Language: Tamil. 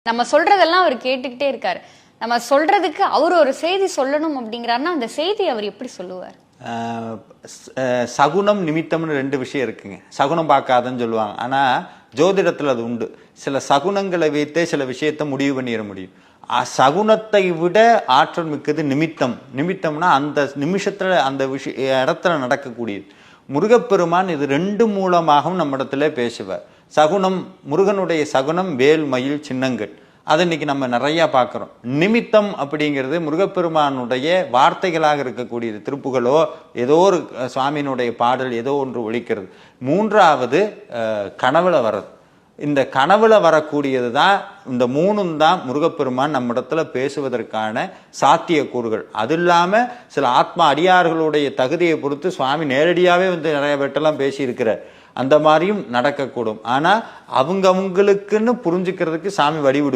நம்ம சொல்றதெல்லாம் அவர் கேட்டுக்கிட்டே இருக்காரு. நம்ம சொல்றதுக்கு அவர் ஒரு செய்தி சொல்லணும் அப்படிங்கிறாருன்னா அந்த செய்தி அவர் எப்படி சொல்லுவார்? சகுனம் நிமித்தம்னு ரெண்டு விஷயம் இருக்குங்க. சகுனம் பார்க்காதன்னு சொல்லுவாங்க. ஆனால் ஜோதிடத்தில் அது உண்டு. சில சகுனங்களை வைத்தே சில விஷயத்தை முடிவு பண்ணிட முடியும். சகுனத்தை விட ஆற்றல் மிக்கது நிமித்தம். நிமித்தம்னா அந்த நிமிஷத்துல அந்த இடத்துல நடக்கக்கூடியது. முருகப்பெருமான் இது ரெண்டு மூலமாகவும் நம்ம இடத்துல பேசுவார். சகுனம், முருகனுடைய சகுனம் வேல் மயில் சின்னங்கள், அதை இன்னைக்கு நம்ம நிறைய பார்க்குறோம். நிமித்தம் அப்படிங்கிறது முருகப்பெருமானுடைய வார்த்தைகளாக இருக்கக்கூடியது. திருப்புகளோ ஏதோ ஒரு சுவாமியினுடைய பாடல் ஏதோ ஒன்று ஒலிக்கிறது. மூன்றாவது கனவுல வர்றது. இந்த கனவுல வரக்கூடியது தான், இந்த மூணும் தான் முருகப்பெருமான் நம்ம இடத்துல பேசுவதற்கான சாத்தியக்கூறுகள். அது இல்லாமல் சில ஆத்மா அடியார்களுடைய தகுதியை பொறுத்து சுவாமி நேரடியாகவே வந்து நிறைய பேட்டெல்லாம் பேசியிருக்கிறார். அந்த மாதிரியும் நடக்கக்கூடும். ஆனால் அவங்களுக்குன்னு புரிஞ்சுக்கிறதுக்கு சாமி வழிவிடு.